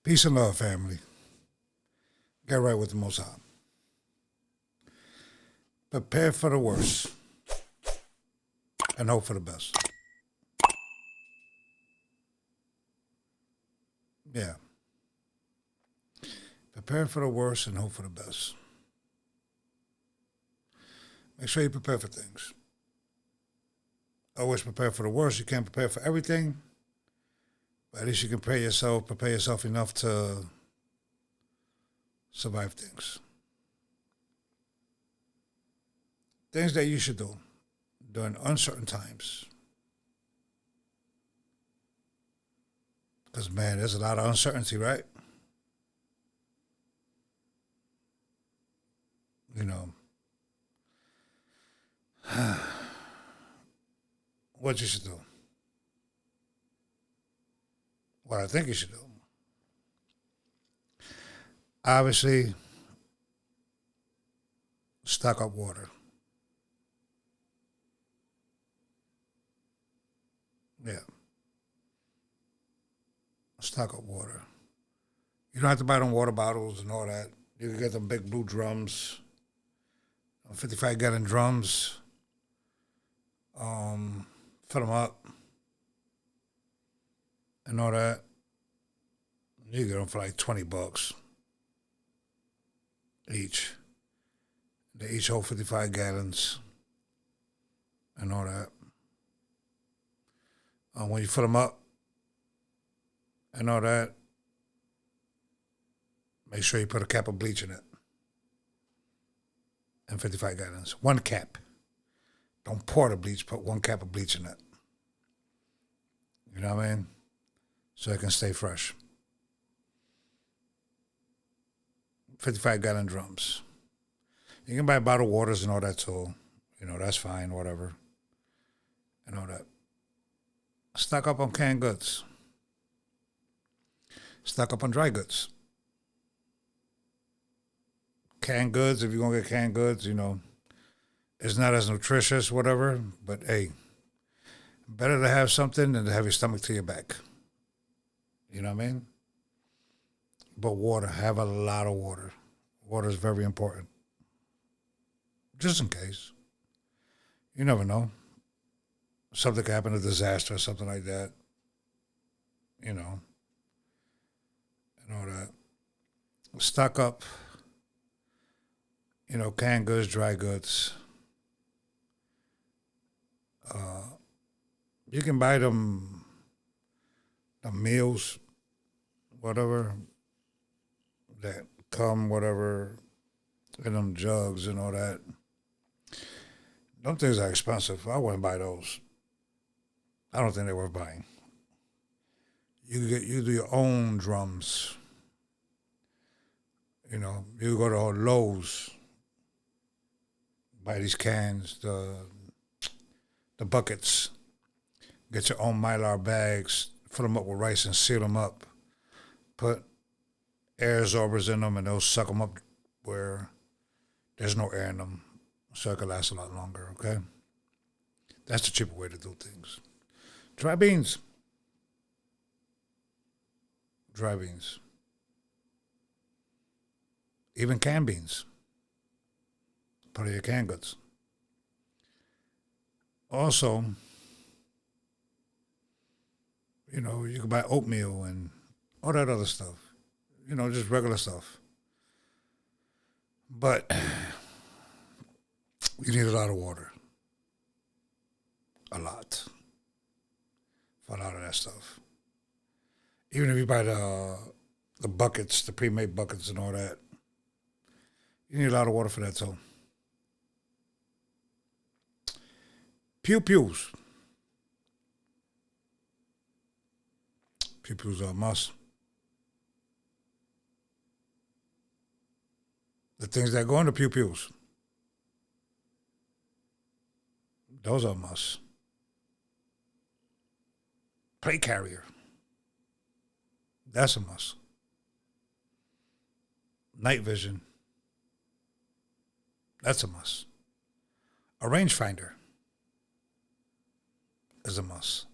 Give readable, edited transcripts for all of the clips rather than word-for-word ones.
Peace and love, family. Get right with the Most High. Prepare for the worst and hope for the best. Yeah. Prepare for the worst and hope for the best. Make sure you prepare for things. Always prepare for the worst. You can't prepare for everything, but at least you can prepare yourself enough to survive things. Things that you should do during uncertain times. Because, man, there's a lot of uncertainty, right? You know, what you should do. What I think you should do. Obviously, stock up water. Yeah. Stock up water. You don't have to buy them water bottles and all that. You can get them big blue drums, 55-gallon drums. Fill them up and all that. You get them for like $20 each. They each hold 55 gallons and all that. When you fill them up and all that, make sure you put a cap of bleach in it. And 55 gallons. One cap. Don't pour the bleach, put one cap of bleach in it. You know what I mean? So it can stay fresh. 55-gallon drums. You can buy bottled waters and all that too. You know, that's fine, whatever. And all that. Stock up on canned goods. Stock up on dry goods. Canned goods, if you're going to get canned goods, you know, it's not as nutritious, whatever, but hey, better to have something than to have your stomach to your back. You know what I mean? But water, have a lot of water. Water is very important. Just in case. You never know. Something could happen, a disaster or something like that. You know, and all that. Stock up, you know, canned goods, dry goods. You can buy them the meals, whatever, that come, whatever, in them jugs and all that. Them things are expensive. I wouldn't buy those. I don't think they're worth buying. You do your own drums. You know, you go to Lowe's, buy these cans, the buckets. Get your own Mylar bags, fill them up with rice and seal them up. Put air absorbers in them and they'll suck them up where there's no air in them so it can last a lot longer, okay? That's the cheaper way to do things. Dry beans. Dry beans. Even canned beans. Part of your canned goods. Also, you know, you can buy oatmeal and all that other stuff. You know, just regular stuff. But you need a lot of water. A lot. For a lot of that stuff. Even if you buy the buckets, the pre-made buckets and all that, you need a lot of water for that too. Pew-pews. Pew-pews are a must. The things that go into pew-pews, those are a must. Plate carrier. That's a must. Night vision. That's a must. A rangefinder is a must.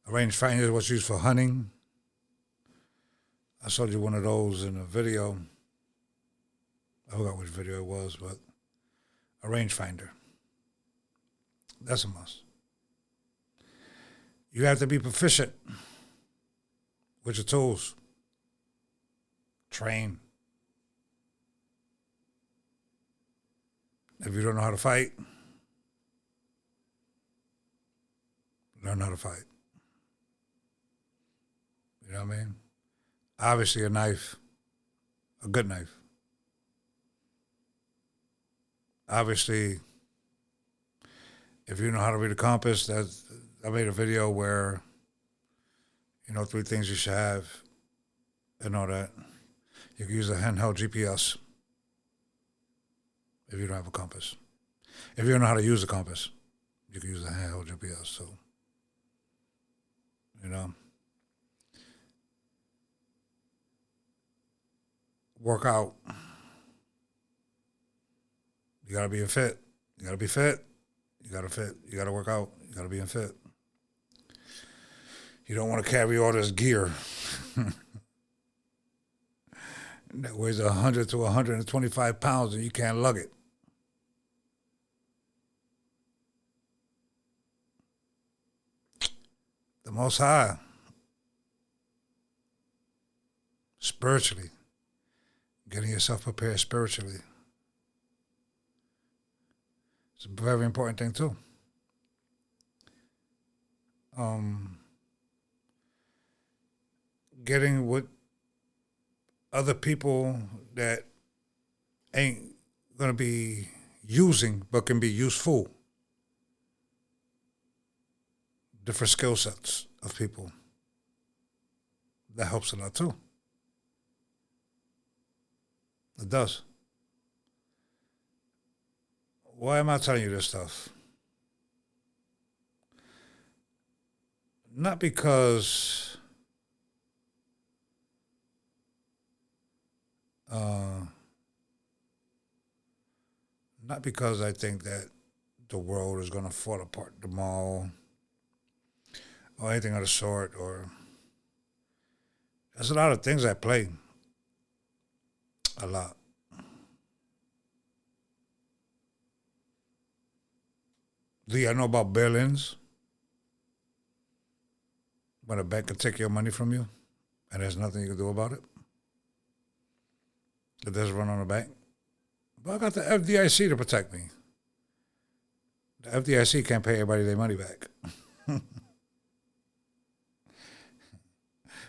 A rangefinder is what's used for hunting. I showed you one of those in a video. I forgot which video it was, but a rangefinder. That's a must. You have to be proficient with your tools. Train. If you don't know how to fight, learn how to fight. You know what I mean? Obviously a knife, a good knife. Obviously, if you know how to read a compass, I made a video where, 3 things you should have and all that. You can use a handheld GPS if you don't have a compass. If you don't know how to use a compass, you can use a handheld GPS. So, work out. You gotta be fit. You gotta be fit. You gotta fit. You gotta work out. You gotta be in fit. You don't want to carry all this gear that weighs 100 to 125 pounds and you can't lug it. The Most High, spiritually, getting yourself prepared spiritually. It's a very important thing too. Getting with other people that ain't going to be using but can be useful. Different skill sets of people. That helps a lot too. It does. Why am I telling you this stuff? Not because I think that the world is going to fall apart tomorrow or anything of the sort, or there's a lot of things at play. A lot. Do you know about bail-ins? When a bank can take your money from you and there's nothing you can do about it? It does run on a bank. But I got the FDIC to protect me. The FDIC can't pay everybody their money back.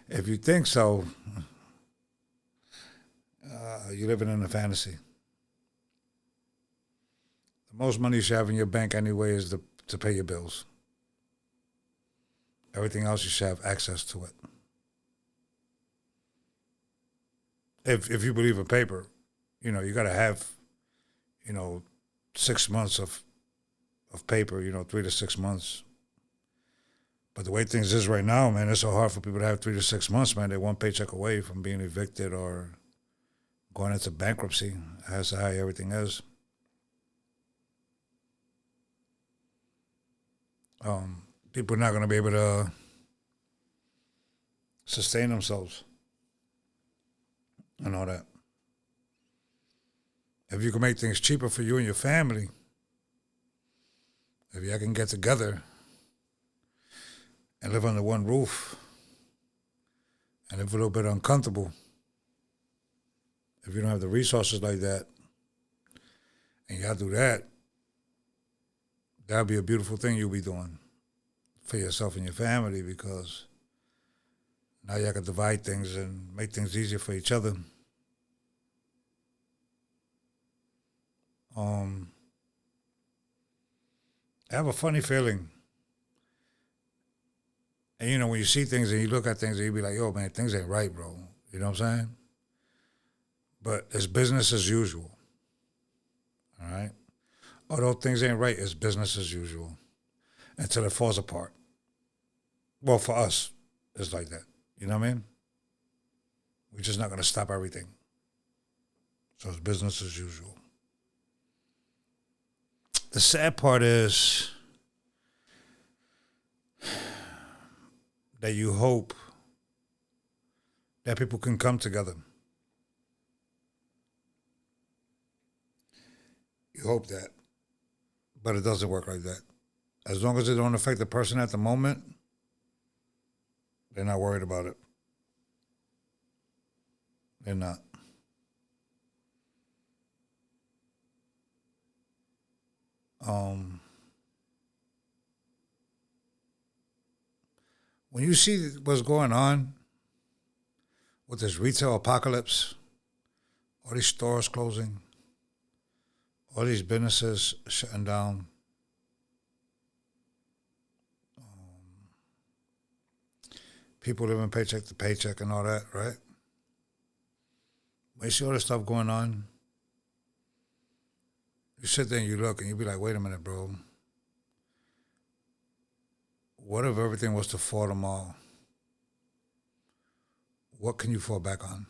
If you think so, you're living in a fantasy. The most money you should have in your bank anyway is to pay your bills. Everything else you should have access to it. If you believe in paper, you got to have, 6 months of paper, 3 to 6 months. But the way things is right now, man, it's so hard for people to have 3 to 6 months, man. They're one paycheck away from being evicted or going into bankruptcy. That's how everything is. People are not going to be able to sustain themselves and all that. If you can make things cheaper for you and your family, if y'all can get together and live under one roof and live a little bit uncomfortable, if you don't have the resources like that, and y'all do that, that'll be a beautiful thing you'll be doing for yourself and your family, because now y'all can divide things and make things easier for each other. I have a funny feeling. And when you see things and you look at things and you be like, yo, man, things ain't right, bro. You know what I'm saying? But it's business as usual. All right? Although things ain't right, it's business as usual until it falls apart. Well, for us, it's like that. You know what I mean? We're just not going to stop everything. So it's business as usual. The sad part is that you hope that people can come together. You hope that, but it doesn't work like that. As long as it don't affect the person at the moment, they're not worried about it. They're not. Um, when you see what's going on with this retail apocalypse, all these stores closing, all these businesses shutting down, people living paycheck to paycheck and all that, right? When you see all this stuff going on, you sit there and you look and you be like, wait a minute, bro. What if everything was to fall tomorrow? What can you fall back on?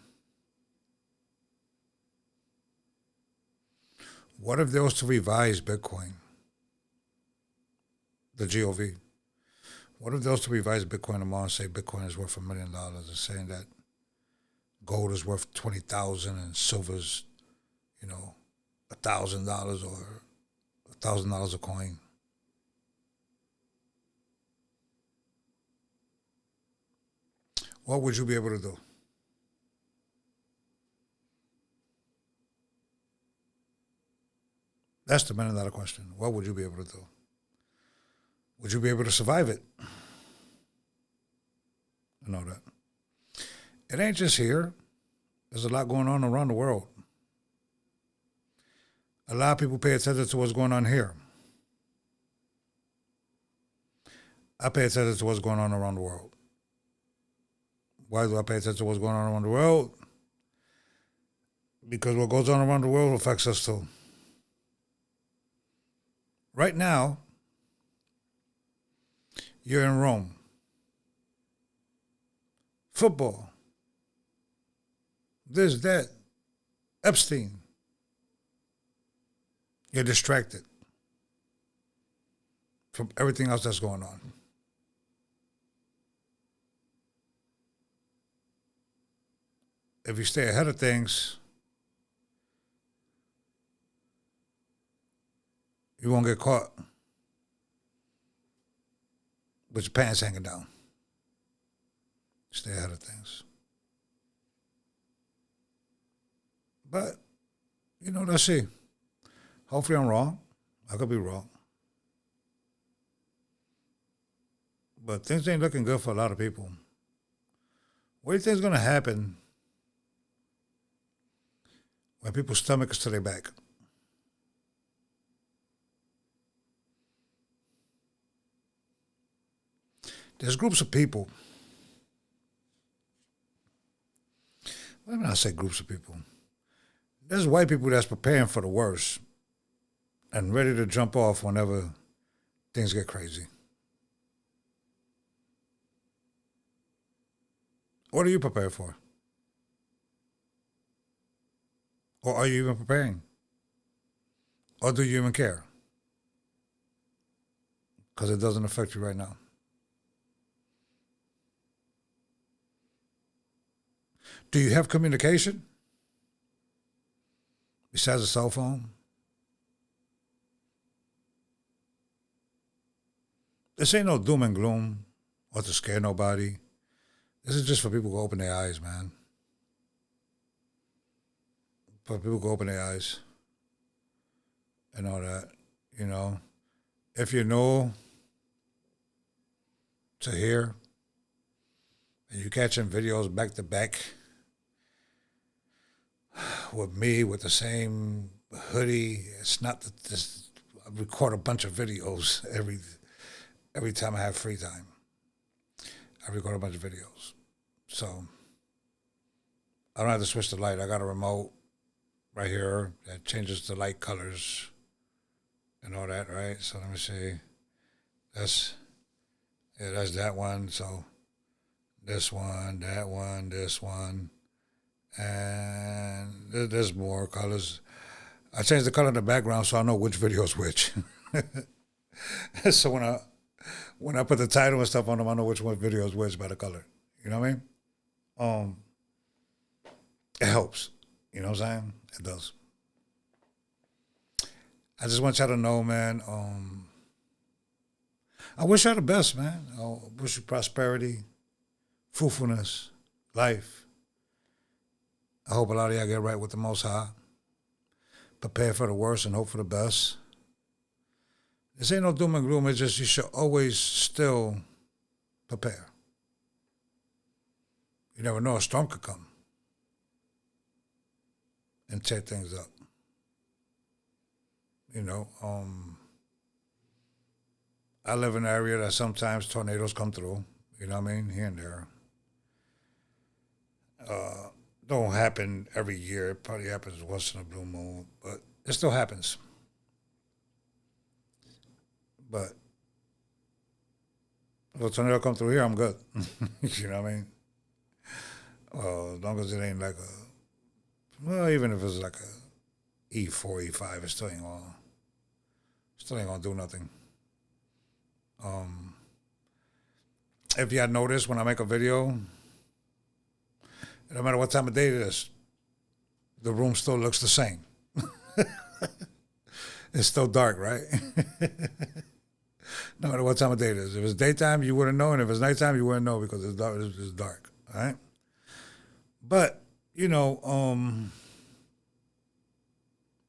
What if there was to revise Bitcoin, the GOV? What if there was to revise Bitcoin tomorrow and say Bitcoin is worth $1 million and saying that gold is worth 20,000 and silver's, $1,000 or $1,000 a coin? What would you be able to do? That's the $1 million question. What would you be able to do? Would you be able to survive it? I know that. It ain't just here. There's a lot going on around the world. A lot of people pay attention to what's going on here. I pay attention to what's going on around the world. Why do I pay attention to what's going on around the world? Because what goes on around the world affects us too. Right now, you're in Rome. Football. This, that. Epstein. You're distracted from everything else that's going on. If you stay ahead of things, you won't get caught with your pants hanging down. Stay ahead of things. But, let's see. Hopefully I'm wrong. I could be wrong. But things ain't looking good for a lot of people. What do you think is going to happen when people's stomach is to their back? There's groups of people. Let me not say groups of people. There's white people that's preparing for the worst and ready to jump off whenever things get crazy. What are you prepared for? Or are you even preparing? Or do you even care? Because it doesn't affect you right now. Do you have communication besides a cell phone? This ain't no doom and gloom or to scare nobody. This is just for people to open their eyes, man. For people to open their eyes and all that, If you know to hear and you catching videos back to back with me with the same hoodie, it's not that this. I record a bunch of videos every time I have free time. I record a bunch of videos. So I don't have to switch the light. I got a remote right here that changes the light colors and all that, right? So let me see. That's that one. So this one, that one, this one. And there's more colors. I changed the color in the background so I know which video is which. So When I put the title and stuff on them, I know which one video is which by the color. You know what I mean? Um, it helps. You know what I'm saying? It does. I just want y'all to know, man. I wish y'all the best, man. I wish you prosperity, fruitfulness, life. I hope a lot of y'all get right with the Most High. Prepare for the worst and hope for the best. This ain't no doom and gloom. It's just you should always still prepare. You never know, a storm could come and tear things up. You know, I live in an area that sometimes tornadoes come through. You know what I mean? Here and there. Don't happen every year. It probably happens once in a blue moon, but it still happens. But if a tornado come through here, I'm good. You know what I mean? As long as it ain't like even if it's like a E4, E5, it still ain't gonna do nothing. If y'all notice when I make a video, no matter what time of day it is, the room still looks the same. It's still dark, right? No matter what time of day it is. If it's daytime, you wouldn't know, and if it's nighttime, you wouldn't know because it's dark. It's dark, all right? But, you know,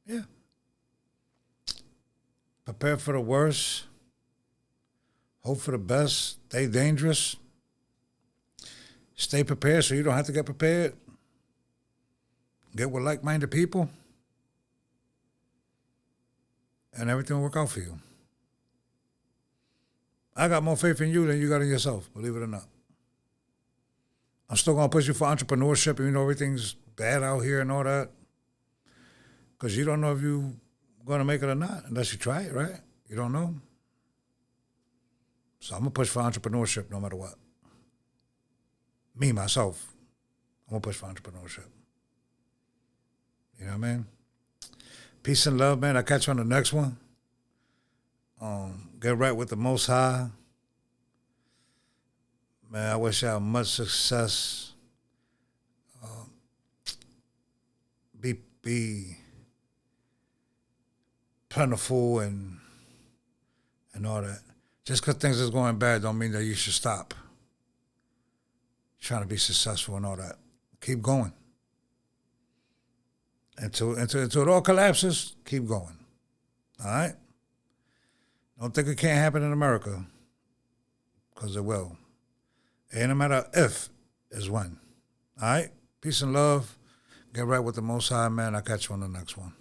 yeah. Prepare for the worst. Hope for the best. Stay dangerous. Stay prepared so you don't have to get prepared. Get with like-minded people. And everything will work out for you. I got more faith in you than you got in yourself, believe it or not. I'm still going to push you for entrepreneurship, even though everything's bad out here and all that. Because you don't know if you're going to make it or not, unless you try it, right? You don't know. So I'm going to push for entrepreneurship no matter what. Me, myself, I'm going to push for entrepreneurship. You know what I mean? Peace and love, man. I'll catch you on the next one. Get right with the Most High. Man, I wish y'all much success. Be plentiful and all that. Just because things is going bad don't mean that you should stop trying to be successful and all that. Keep going. Until it all collapses, keep going. All right? Don't think it can't happen in America, because it will. Ain't no matter if, is when. All right? Peace and love. Get right with the Most High, man. I'll catch you on the next one.